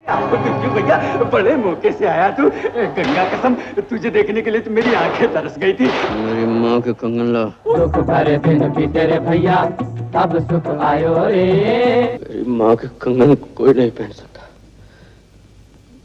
बिरजू भैया बड़े मौके से आया तू। गंगा कसम तुझे देखने के लिए तो मेरी आंखें तरस गई थी। मेरी माँ के कंगन ला। दुख भरे दिन बीते रे भैया, अब सुख आयो रे। मेरी माँ के कंगन कोई नहीं पहन सकता,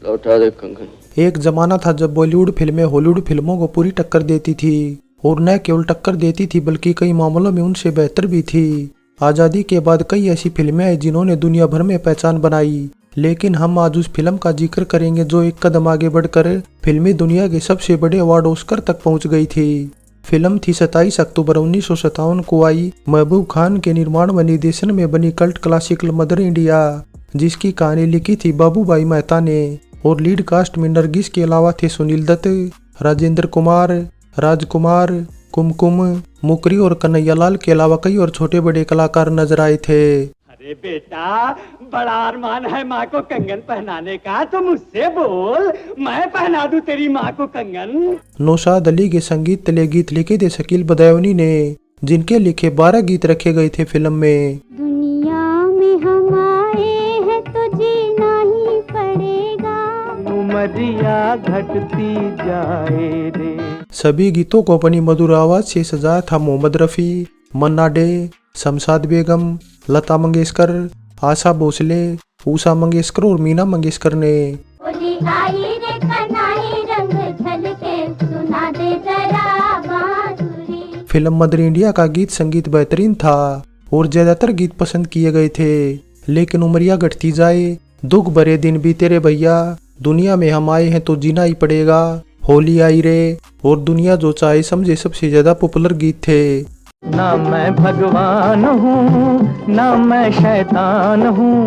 लौटा दे कंगन। एक जमाना था जब बॉलीवुड फिल्में हॉलीवुड फिल्मों को पूरी टक्कर देती थी, और न केवल टक्कर देती थी बल्कि कई मामलों में उनसे बेहतर भी थी। आज़ादी के बाद कई ऐसी फिल्में आई जिन्होंने दुनिया भर में पहचान बनाई, लेकिन हम आज उस फिल्म का जिक्र करेंगे जो एक कदम आगे बढ़कर फिल्मी दुनिया के सबसे बड़े अवार्ड ऑस्कर तक पहुंच गई थी। फिल्म थी 27 अक्टूबर 1957 को आई महबूब खान के निर्माण व निर्देशन में बनी कल्ट क्लासिकल मदर इंडिया, जिसकी कहानी लिखी थी बाबूभाई मेहता ने। और लीड कास्ट में नरगिस के अलावा थे सुनील दत्त, राजेंद्र कुमार, राजकुमार, कुमकुम, मुकरी और कन्हैयालाल के अलावा कई और छोटे बड़े कलाकार नजर आए थे। अरे बेटा, बड़ा अरमान है माँ को कंगन पहनाने का, तो मुझसे बोल, मैं पहना दूं तेरी माँ को कंगन। नौशाद अली के संगीत तले गीत लिखे थे शकील बदायूनी ने, जिनके लिखे 12 गीत रखे गए थे फिल्म में। दुनिया में हम आए हैं तो जीना ही पड़ेगा, उमरिया घटती जाए रे। सभी गीतों को अपनी मधुर आवाज से सजाया था मोहम्मद रफी, मन्ना डे, शमशाद बेगम, लता मंगेशकर, आशा भोसले, उषा मंगेशकर और मीना मंगेशकर ने। फिल्म मदर इंडिया का गीत संगीत बेहतरीन था और ज्यादातर गीत पसंद किए गए थे, लेकिन उमरिया घटती जाए, दुख भरे दिन बीते रे भैया, दुनिया में हम आए हैं तो जीना ही पड़ेगा, होली आई रे और दुनिया जो चाहे समझे सबसे ज्यादा पॉपुलर गीत थे। ना मैं भगवान हूँ ना मैं शैतान हूँ,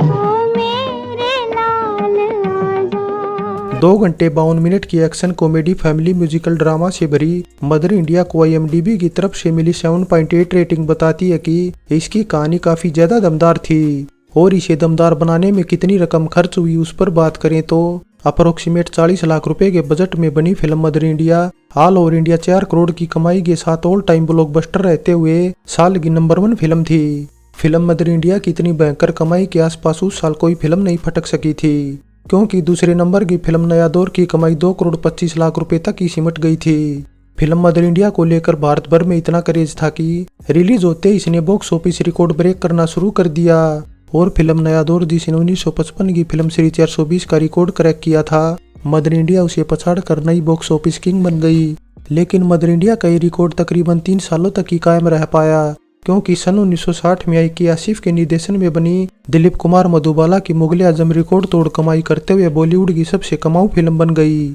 2 घंटे 52 मिनट की action comedy family musical drama से भरी मदर इंडिया को IMDb की तरफ से मिली 7.8 रेटिंग बताती है कि इसकी कहानी काफी ज्यादा दमदार थी। और इसे दमदार बनाने में कितनी रकम खर्च हुई उस पर बात करें तो अप्रोक्सीमेट 40 लाख रुपए के बजट में बनी film mother India all over India 4 crore की कमाई के साथ ऑल टाइम ब्लॉकबस्टर रहते हुए साल की नंबर 1 फिल्म थी। फिल्म मदर इंडिया की इतनी भयंकर कमाई के आसपास उस साल कोई फिल्म नहीं फटक सकी थी, क्योंकि दूसरे नंबर की फिल्म नया दौर की कमाई 2 करोड़ 25 लाख रुपए तक ही सिमट गई थी। फिल्म मदर इंडिया को लेकर भारत भर में इतना क्रेज था कि रिलीज होते ही इसने बॉक्स ऑफिस रिकॉर्ड ब्रेक करना शुरू कर दिया। और फिल्म नया दौर जिसने 1955 की फिल्म श्री 420 का रिकॉर्ड क्रैक किया था, मदर इंडिया उसे पछाड़ कर नई बॉक्स ऑफिस किंग बन गई। लेकिन मदर इंडिया का ये रिकॉर्ड तकरीबन 3 सालों तक ही कायम रह पाया, क्योंकि सन 1960 में आई के आसिफ के निर्देशन में बनी दिलीप कुमार मधुबाला की मुगले आजम रिकॉर्ड तोड़ कमाई करते हुए बॉलीवुड की सबसे कमाऊ फिल्म बन गई।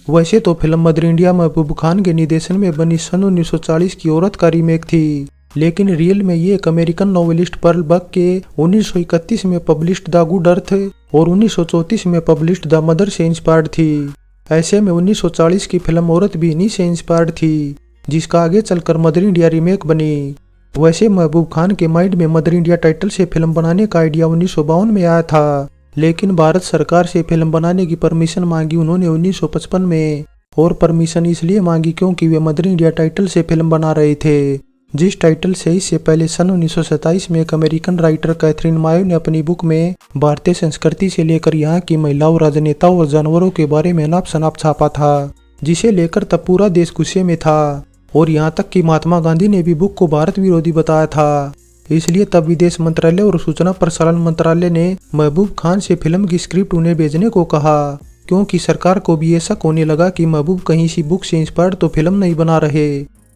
वैसे तो film mother India Mehboob Khan के निर्देशन में बनी सन 1940 की औरत का रीमेक थी, लेकिन रियल में ये एक अमेरिकन नॉवेलिस्ट पर्ल बक के 1931 में पब्लिश्ड द गुड अर्थ और 1934 में पब्लिश्ड द मदर से इंस्पायर्ड थी। ऐसे में 1940 की फिल्म औरत भी इन्हीं से इंस्पायर्ड थी, जिसका आगे चलकर मदर इंडिया रीमेक बनी। वैसे महबूब खान के माइंड में मदर इंडिया टाइटल से फिल्म बनाने का आइडिया 1952 में आया था, लेकिन भारत सरकार से फिल्म बनाने की परमिशन मांगी उन्होंने 1955 में, और परमिशन इसलिए मांगी क्योंकि वे मदर इंडिया टाइटल से फिल्म बना रहे थे, जिस टाइटल से इससे पहले सन 1927 में एक अमेरिकन राइटर कैथरीन मायो ने अपनी बुक में भारतीय संस्कृति से लेकर यहाँ की महिलाओं, राजनेताओं और जानवरों के बारे में नाप शनाप छापा था, जिसे लेकर तब पूरा देश गुस्से में था। और यहाँ तक कि महात्मा गांधी ने भी बुक को भारत विरोधी बताया था। इसलिए तब विदेश मंत्रालय और सूचना प्रसारण मंत्रालय ने महबूब खान से फिल्म की स्क्रिप्ट उन्हें भेजने को कहा, क्योंकि सरकार को भी ऐसा होने लगा कि महबूब कहीं सी बुक से इंस्पायर्ड तो फिल्म नहीं बना रहे,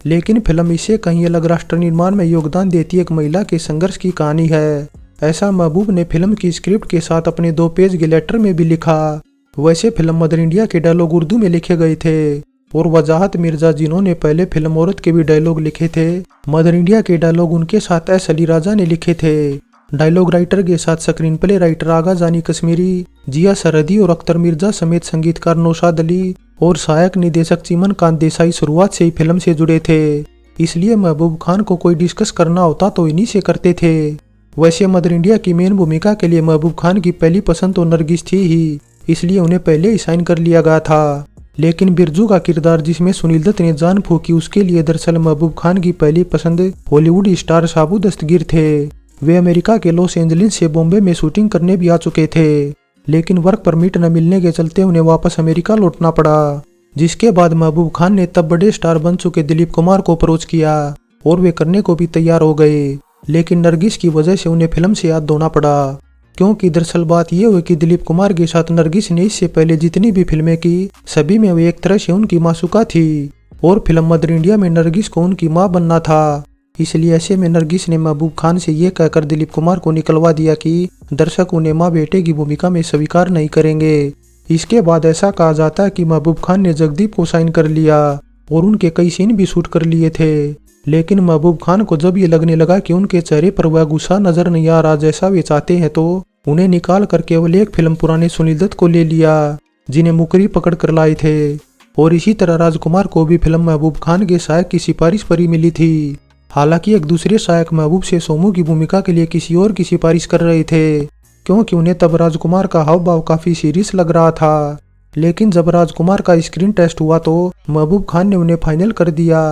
लेकिन फिल्म इससे कहीं अलग राष्ट्र निर्माण में योगदान देती एक महिला के संघर्ष की कहानी है। ऐसा महबूब ने फिल्म की स्क्रिप्ट के साथ अपने 2 पेज के लेटर में भी लिखा। वैसे फिल्म मदर इंडिया के डायलॉग उर्दू में लिखे गए थे, और वजाहत मिर्जा जिन्होंने पहले फिल्म औरत के भी डायलॉग लिखे थे, मदर इंडिया के डायलॉग उनके साथ एस अली राजा ने लिखे थे। डायलॉग राइटर के साथ स्क्रीन प्ले राइटर आगा जानी कश्मीरी, जिया सरहदी और अख्तर मिर्जा समेत संगीतकार नौशाद अली और सहायक निदेशक चिमन कांत देसाई शुरुआत से ही फिल्म से जुड़े थे। इसलिए महबूब खान को कोई डिस्कस करना होता तो इन्हीं से करते थे। वैसे मदर इंडिया की मेन भूमिका के लिए महबूब खान की पहली पसंद तो नरगिस थी ही, इसलिए उन्हें पहले ही साइन कर लिया गया था। लेकिन बिरजू का किरदार जिसमें सुनील दत्त ने जान फूकी, उसके लिए दरअसल महबूब खान की पहली पसंद हॉलीवुड स्टार शाबू दस्तगीर थे। वे अमेरिका के लॉस एंजलिस से बॉम्बे में शूटिंग करने भी आ चुके थे। लेकिन वर्क परमिट न मिलने के चलते उन्हें वापस अमेरिका लौटना पड़ा। जिसके बाद महबूब खान ने तब बड़े स्टार बन चुके दिलीप कुमार को अप्रोच किया और वे करने को भी तैयार हो गए, लेकिन नरगिस की वजह से उन्हें फिल्म से हाथ धोना पड़ा। क्योंकि दरअसल बात यह हुई कि दिलीप कुमार के साथ नरगिस ने इससे पहले जितनी भी फिल्में की सभी में वे एक तरह से उनकी मासूका थी और फिल्म मदर इंडिया में नरगिस को उनकी मां बनना था। इसलिए ऐसे में नरगिस ने महबूब खान से यह कहकर दिलीप कुमार को निकलवा दिया कि दर्शक उन्हें माँ बेटे की भूमिका में स्वीकार नहीं करेंगे। इसके बाद ऐसा कहा जाता है कि महबूब खान ने जगदीप को साइन कर लिया और उनके कई सीन भी शूट कर लिए थे। लेकिन महबूब खान को जब ये लगने लगा कि उनके चेहरे पर वह गुस्सा नजर नहीं आ रहा जैसा वे चाहते हैं, तो उन्हें निकाल कर केवल एक फिल्म पुराने सुनील दत्त को ले लिया जिन्हें मुकरी पकड़ कर लाए थे। और इसी तरह राजकुमार को भी फिल्म महबूब खान के सहायक की सिफारिश पर ही मिली थी। हालांकि एक दूसरे सहायक महबूब से सोमू की भूमिका के लिए किसी और की सिफारिश कर रहे थे, क्योंकि उन्हें तब राजकुमार का हाव भाव काफी सीरियस लग रहा था। लेकिन जब राजकुमार का स्क्रीन टेस्ट हुआ तो महबूब खान ने उन्हें फाइनल कर दिया।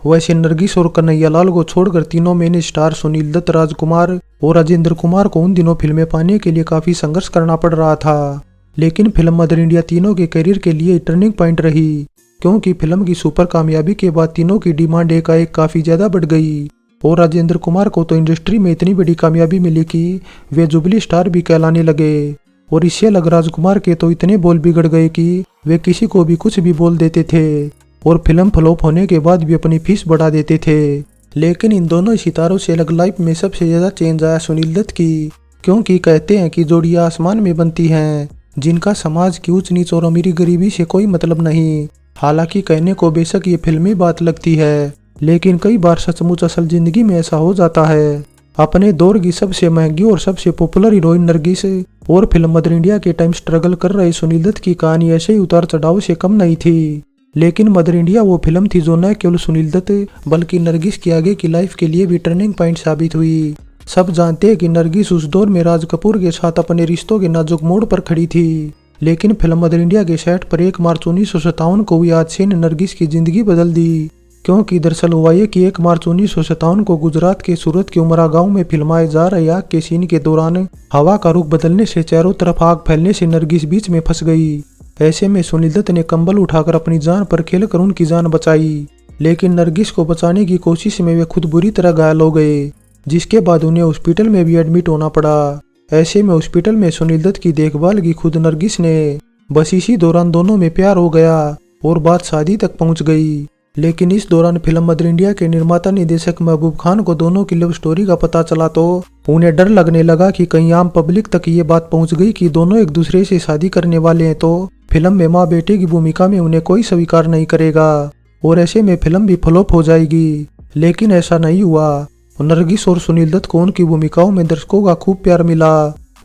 वैसे नरगिस और कन्हैया लाल को छोड़कर तीनों मेन स्टार सुनील दत्त, राजकुमार और राजेंद्र कुमार को उन दिनों फिल्में पाने के लिए काफी संघर्ष करना पड़ रहा था। लेकिन फिल्म मदर इंडिया तीनों के करियर के लिए टर्निंग पॉइंट रही, क्योंकि फिल्म की सुपर कामयाबी के बाद तीनों की डिमांड एकाएक काफी ज्यादा बढ़ गई। और राजेंद्र कुमार को तो इंडस्ट्री में इतनी बड़ी कामयाबी मिली कि वे जुबली स्टार भी कहलाने लगे। और इससे अलग राजकुमार के तो इतने बोल बिगड़ गए कि वे किसी को भी कुछ भी बोल देते थे और फिल्म फ्लॉप होने के बाद भी अपनी फीस बढ़ा देते थे। लेकिन इन दोनों सितारों से अलग लाइफ में सबसे ज्यादा चेंज आया सुनील दत्त की, क्योंकि कहते हैं कि जोड़ियां आसमान में बनती हैं जिनका समाज की ऊंच नीच और अमीरी गरीबी से कोई मतलब नहीं। हालांकि कहने को बेशक ये फिल्मी बात लगती है, लेकिन कई बार सचमुच असल जिंदगी में ऐसा हो जाता है। अपने दौर की सबसे महंगी और सबसे पॉपुलर हीरोइन नरगिस और फिल्म मदर इंडिया के टाइम स्ट्रगल कर रहे सुनील दत्त की कहानी ऐसे ही उतार चढ़ाव से कम नहीं थी। लेकिन मदर इंडिया वो फिल्म थी जो न केवल सुनील दत्त बल्कि नरगिस की आगे की लाइफ के लिए भी टर्निंग पॉइंट साबित हुई। सब जानते हैं कि नरगिस उस दौर में राज कपूर के साथ अपने रिश्तों के नाजुक मोड़ पर खड़ी थी। लेकिन फिल्म मदर इंडिया के सेट पर 1 मार्च 1957 को हुई हादसे ने नरगिस की जिंदगी बदल दी। क्योंकि दरअसल हुआ ये कि 1 मार्च 1957 को गुजरात के सूरत के उमरा गांव में फिल्माए जा रहे आग के सीन के दौरान हवा का रुख बदलने से चारों तरफ आग फैलने से नरगिस बीच में फंस गई। ऐसे में सुनील दत्त ने कंबल उठाकर अपनी जान पर खेलकर उनकी जान बचाई। लेकिन नरगिस को बचाने की कोशिश में वे खुद बुरी तरह घायल हो गए, जिसके बाद उन्हें हॉस्पिटल में भी एडमिट होना पड़ा। ऐसे में हॉस्पिटल में सुनील दत्त की देखभाल की खुद नरगिस ने। बस इसी दौरान दोनों में प्यार हो गया और बात शादी तक पहुंच गई। लेकिन इस दौरान फिल्म मदर इंडिया के निर्माता निर्देशक महबूब खान को दोनों की लव स्टोरी का पता चला तो उन्हें डर लगने लगा कि कहीं आम पब्लिक तक ये बात पहुंच गई कि दोनों एक दूसरे से शादी करने वाले हैं, तो फिल्म में माँ बेटे की भूमिका में उन्हें कोई स्वीकार नहीं करेगा और ऐसे में फिल्म भी फ्लॉप हो जाएगी। लेकिन ऐसा नहीं हुआ। नरगिस और सुनील दत्त को उनकी भूमिकाओं में दर्शकों का खूब प्यार मिला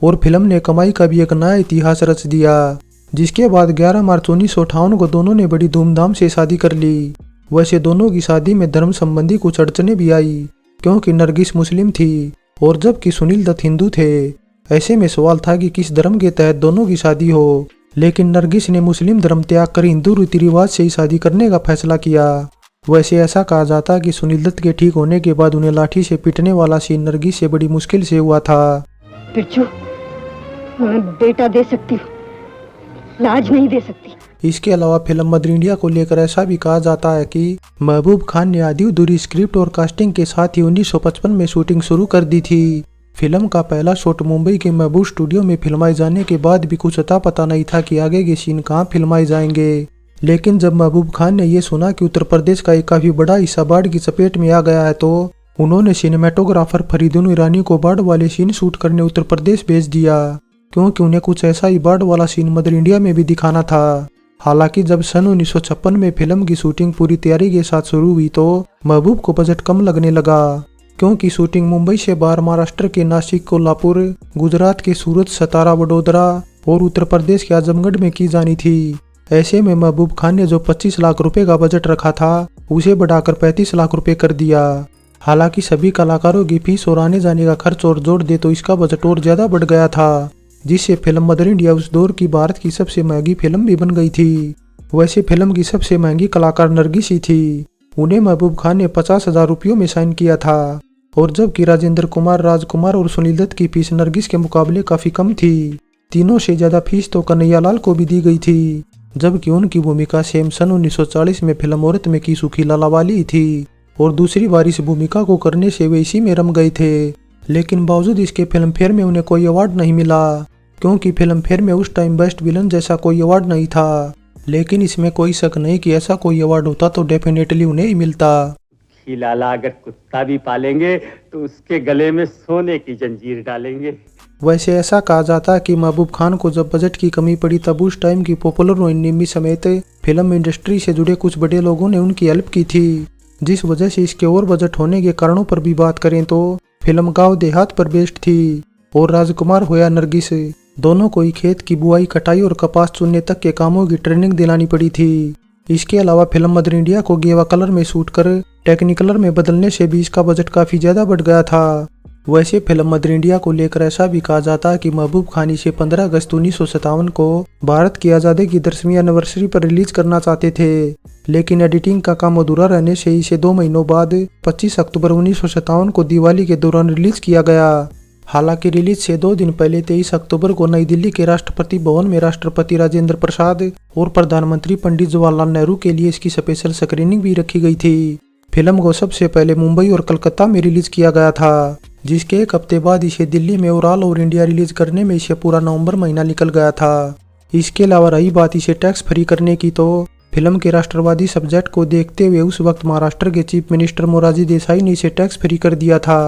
और फिल्म ने कमाई का भी एक नया इतिहास रच दिया। जिसके बाद 11 मार्च 1958 को दोनों ने बड़ी धूमधाम से शादी कर ली। वैसे दोनों की शादी में धर्म संबंधी कुछ अड़चने भी आई, क्योंकि नरगिस मुस्लिम थी और जबकि सुनील दत्त हिंदू थे। ऐसे में सवाल था कि किस धर्म के तहत दोनों की शादी हो। लेकिन नरगिस ने मुस्लिम धर्म त्याग कर हिंदू रीति रिवाज से ही शादी करने का फैसला किया। वैसे ऐसा कहा जाता है कि सुनील दत्त के ठीक होने के बाद उन्हें लाठी से पीटने वाला सीन नरगिस से बड़ी मुश्किल से हुआ था। बिरजू, मैं बेटा दे सकती हूँ, लाज नहीं दे सकती। इसके अलावा फिल्म मदर इंडिया को लेकर ऐसा भी कहा जाता है कि महबूब खान ने आधी अधूरी स्क्रिप्ट और कास्टिंग के साथ ही 1955 में शूटिंग शुरू कर दी थी। फिल्म का पहला शॉट मुंबई के महबूब स्टूडियो में फिल्माए जाने के बाद भी कुछ अता पता नहीं था कि आगे के सीन कहाँ फिल्माए जाएंगे। लेकिन जब महबूब खान ने यह सुना कि उत्तर प्रदेश का एक काफी बड़ा हिस्सा बाढ़ की चपेट में आ गया है, तो उन्होंने सिनेमेटोग्राफर फरीदुन ईरानी को बाढ़ वाले सीन शूट करने उत्तर प्रदेश भेज दिया, क्योंकि उन्हें कुछ ऐसा ही बाढ़ वाला सीन मदर इंडिया में भी दिखाना था। हालांकि जब सन 1956 में फिल्म की शूटिंग पूरी तैयारी के साथ शुरू हुई तो महबूब को बजट कम लगने लगा, क्योंकि शूटिंग मुंबई से बाहर महाराष्ट्र के नासिक, कोल्हापुर, गुजरात के सूरत, सतारा, वडोदरा और उत्तर प्रदेश के आजमगढ़ में की जानी थी। ऐसे में महबूब खान ने जो 25 लाख रुपए का बजट रखा था उसे बढ़ाकर 35 लाख रुपए कर दिया। हालांकि सभी कलाकारों की फीस और आने जाने का खर्च और जोड़ दे तो इसका बजट और ज्यादा बढ़ गया था, जिससे फिल्म मदर इंडिया उस दौर की भारत की सबसे महंगी फिल्म भी बन गई थी। वैसे फिल्म की सबसे महंगी कलाकार नरगिस ही थी। उन्हें महबूब खान ने 50,000 रुपयों में साइन किया था, और जबकि राजेंद्र कुमार, राजकुमार और सुनील दत्त की फीस नरगिस के मुकाबले काफी कम थी। तीनों से ज्यादा फीस तो कन्हैयालाल को भी दी गई थी, जबकि उनकी भूमिका सेम सन 1940 में फिल्म औरत में की सुखी लाला वाली थी और दूसरी बार इस भूमिका को करने से वे इसी में रम गए थे। लेकिन बावजूद इसके फिल्म फेयर में उन्हें कोई अवार्ड नहीं मिला, क्योंकि फिल्म फेयर में उस टाइम बेस्ट विलन जैसा कोई अवार्ड नहीं था। लेकिन इसमें कोई शक नहीं कि ऐसा कोई अवार्ड होता तो डेफिनेटली उन्हें ही मिलता। लाला अगर कुत्ता भी पालेंगे तो उसके गले में सोने की जंजीर डालेंगे। वैसे ऐसा कहा जाता है कि महबूब खान को जब बजट की कमी पड़ी तब उस टाइम की पॉपुलर हीरोइन निम्मी समेत फिल्म इंडस्ट्री से जुड़े कुछ बड़े लोगों ने उनकी हेल्प की थी, जिस वजह से इसके और बजट होने के कारणों पर भी बात करें तो फिल्म गांव देहात पर बेस्ड थी और राजकुमार हो या नरगिस, दोनों को ही खेत की बुआई, कटाई और कपास चुनने तक के कामों की ट्रेनिंग दिलानी पड़ी थी। इसके अलावा फिल्म मदर इंडिया को गेवा कलर में शूट कर टेक्निकलर में बदलने से भी इसका बजट काफी ज्यादा बढ़ गया था। वैसे फिल्म मदर इंडिया को लेकर ऐसा भी कहा जाता है कि महबूब खान इसे 15 अगस्त 1957 को भारत की आज़ादी की 10वीं एनिवर्सरी पर रिलीज करना चाहते थे, लेकिन एडिटिंग का काम अधूरा रहने से इसे 2 महीनों बाद 25 अक्टूबर 1957 को दिवाली के दौरान रिलीज किया गया। हालांकि रिलीज से 2 दिन पहले 23 अक्टूबर को नई दिल्ली के राष्ट्रपति भवन में राष्ट्रपति राजेंद्र प्रसाद और प्रधानमंत्री पंडित जवाहरलाल नेहरू के लिए इसकी स्पेशल स्क्रीनिंग भी रखी गई थी। फिल्म को सबसे पहले मुंबई और कलकत्ता में रिलीज किया गया था, जिसके 1 हफ्ते बाद इसे दिल्ली में और ऑल ओवर इंडिया रिलीज करने में इसे पूरा नवंबर महीना निकल गया था। इसके अलावा रही बात इसे टैक्स फ्री करने की, तो फिल्म के राष्ट्रवादी सब्जेक्ट को देखते हुए उस वक्त महाराष्ट्र के चीफ मिनिस्टर मोरारजी देसाई ने इसे टैक्स फ्री कर दिया था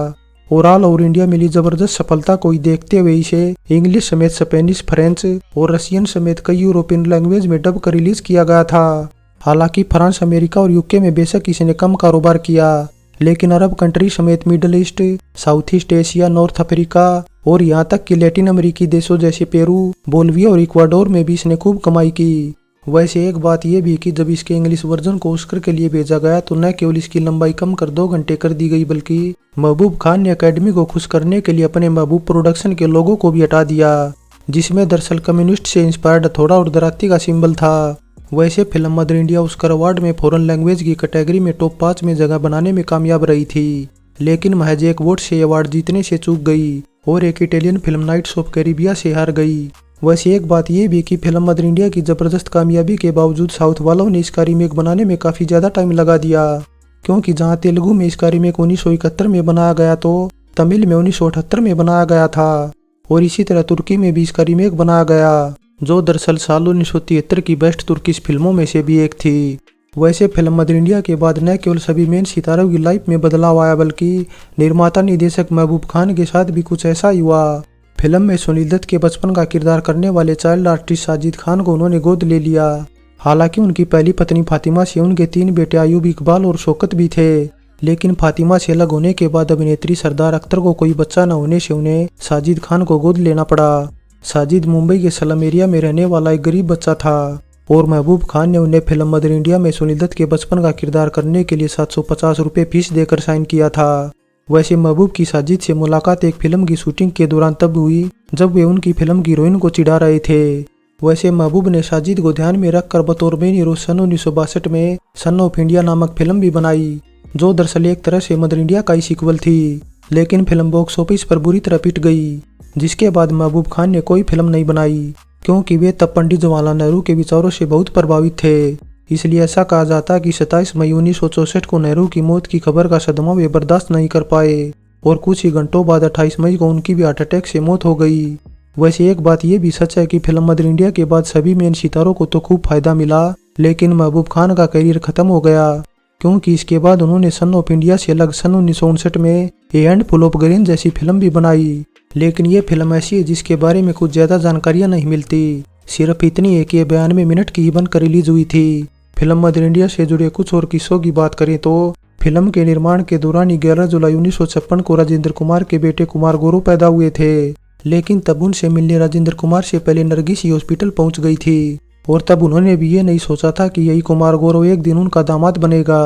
और ऑल ओवर इंडिया मिली जबरदस्त सफलता को देखते हुए इसे इंग्लिश समेत स्पेनिश, फ्रेंच और रशियन समेत कई यूरोपियन लैंग्वेज में डब कर रिलीज किया गया था। हालांकि फ्रांस, अमेरिका और यूके में बेशक इसने कम कारोबार किया, लेकिन अरब कंट्री समेत middle east, south east Asia, north Africa और यहाँ तक कि लैटिन अमेरिकी देशों जैसे पेरू, बोलिविया और इक्वाडोर में भी इसने खूब कमाई की। वैसे एक बात यह भी कि जब इसके इंग्लिश वर्जन को ऑस्कर के लिए भेजा गया तो न केवल इसकी लंबाई कम कर 2 घंटे कर दी गई, बल्कि महबूब खान ने अकेडमी को खुश करने के लिए अपने महबूब प्रोडक्शन के लोगों को भी हटा दिया, जिसमें दरअसल कम्युनिस्ट से इंस्पायर्ड हथौड़ा और दराती का सिंबल था। वैसे film mother India Oscar award में फॉरेन लैंग्वेज की कैटेगरी में टॉप 5 में जगह बनाने में कामयाब रही थी, लेकिन महज 1 वोट से अवार्ड जीतने से चूक गई और एक इटालियन फिल्म नाइट्स ऑफ कैरिबिया से हार गई। वैसे एक बात यह भी कि फिल्म मदर इंडिया की जबरदस्त कामयाबी के बावजूद साउथ वालों ने इसका रीमेक बनाने में काफी ज्यादा टाइम लगा दिया, क्योंकि जहां तेलुगु में इसका रीमेक 1971 में बनाया गया तो तमिल में 1978 में बनाया गया था और इसी तरह तुर्की में भी इसका रीमेक बनाया गया, जो दरअसल साल 1973 की बेस्ट तुर्किश फिल्मों में से भी एक थी। वैसे फिल्म मदर इंडिया के बाद न केवल सभी मेन सितारों की लाइफ में बदलाव आया, बल्कि निर्माता निर्देशक महबूब खान के साथ भी कुछ ऐसा ही हुआ। फिल्म में सुनील दत्त के बचपन का किरदार करने वाले चाइल्ड आर्टिस्ट साजिद खान को उन्होंने गोद ले लिया। हालांकि उनकी पहली पत्नी फातिमा से उनके 3 बेटे अयूब, इकबाल और शौकत भी थे, लेकिन फातिमा से अलग होने के बाद अभिनेत्री सरदार अख्तर को कोई बच्चा न होने से उन्हें साजिद खान को गोद लेना पड़ा। साजिद मुंबई के स्लम एरिया में रहने वाला एक गरीब बच्चा था और महबूब खान ने उन्हें फिल्म मदर इंडिया में सुनील दत्त के बचपन का किरदार करने के लिए 750 रुपये फीस देकर साइन किया था। वैसे महबूब की साजिद से मुलाकात एक फिल्म की शूटिंग के दौरान तब हुई जब वे उनकी फिल्म की हीरोइन को चिढ़ा रहे थे। वैसे महबूब ने साजिद को ध्यान में रखकर बतौर मेन हीरो सन 1962 में सन ऑफ इंडिया नामक फिल्म भी बनाई, जो दरअसल एक तरह से मदर इंडिया का ही सीक्वल थी, लेकिन फिल्म बॉक्स ऑफिस पर बुरी तरह पिट गई, जिसके बाद महबूब खान ने कोई फिल्म नहीं बनाई, क्योंकि वे तब पंडित जवाहरलाल नेहरू के विचारों से बहुत प्रभावित थे। इसलिए ऐसा कहा जाता है कि 27 मई 1964 को नेहरू की मौत की खबर का सदमा वे बर्दाश्त नहीं कर पाए और कुछ ही घंटों बाद 28 मई को उनकी भी हार्ट अटैक से मौत हो गई। वैसे एक बात यह भी सच है कि फिल्म मदर इंडिया के बाद सभी मेन सितारों को तो खूब फायदा मिला, लेकिन महबूब खान का करियर खत्म हो गया, क्योंकि इसके बाद उन्होंने सन ऑफ इंडिया से अलग सन 1959 में ए हैंडफुल ऑफ ग्रेन जैसी फिल्म भी बनाई, लेकिन ये फिल्म ऐसी है जिसके बारे में कुछ ज्यादा जानकारियां नहीं मिलती, सिर्फ इतनी है कि ये 92 मिनट की ही बनकर रिलीज हुई थी। फिल्म मदर इंडिया से जुड़े कुछ और किस्सों की बात करें तो फिल्म के निर्माण के दौरान 11 जुलाई 1956 को राजेंद्र कुमार के बेटे कुमार गौरव पैदा हुए थे, लेकिन तब उनसे मिलने राजेंद्र कुमार से पहले नरगिस ही हॉस्पिटल पहुंच गई थी और तब उन्होंने भी ये नहीं सोचा था कि यही कुमार गौरव एक दिन उनका दामाद बनेगा।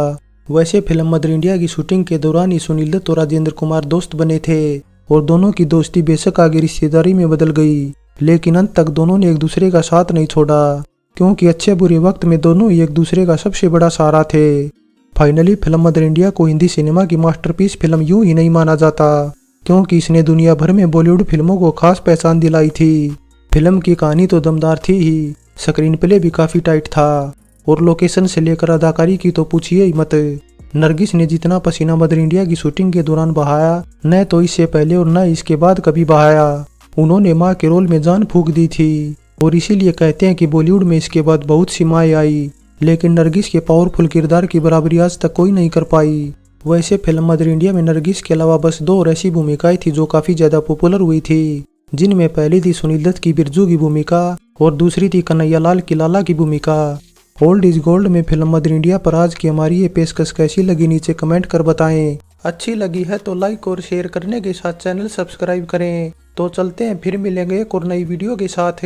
वैसे फिल्म मदर इंडिया की शूटिंग के दौरान ही सुनील दत्त और राजेंद्र कुमार दोस्त बने थे और दोनों की दोस्ती बेशक आगे रिश्तेदारी में बदल गई, लेकिन अंत तक दोनों ने एक दूसरे का साथ नहीं छोड़ा, क्योंकि अच्छे बुरे वक्त में दोनों ही एक दूसरे का सबसे बड़ा सहारा थे। फाइनली फिल्म मदर इंडिया को हिंदी सिनेमा की मास्टरपीस फिल्म यूं ही नहीं माना जाता, क्योंकि इसने दुनिया भर में बॉलीवुड फिल्मों को खास पहचान दिलाई थी। फिल्म की कहानी तो दमदार थी ही, स्क्रीन प्ले भी काफी टाइट था और लोकेशन से लेकर अदाकारी की तो पूछिए ही मत। नरगिस ने जितना पसीना मदर इंडिया की शूटिंग के दौरान बहाया, न तो इससे पहले और न इसके बाद कभी बहाया। उन्होंने माँ के रोल में जान फूंक दी थी और इसीलिए कहते हैं कि बॉलीवुड में इसके बाद बहुत सी माएँ आई, लेकिन नरगिस के पावरफुल किरदार की बराबरी आज तक कोई नहीं कर पाई। वैसे फिल्म मदर इंडिया में नरगिस के अलावा बस 2 और ऐसी भूमिकाएं थी जो काफी ज्यादा पॉपुलर हुई थी, जिनमें पहली थी सुनील दत्त की बिरजू की भूमिका और दूसरी थी कन्हैया लाल की लाला की भूमिका। ओल्ड इज गोल्ड में फिल्म मदर इंडिया पर आज की हमारी ये पेशकश कैसी लगी नीचे कमेंट कर बताएं। अच्छी लगी है तो लाइक और शेयर करने के साथ चैनल सब्सक्राइब करें। तो चलते हैं, फिर मिलेंगे एक और नई वीडियो के साथ।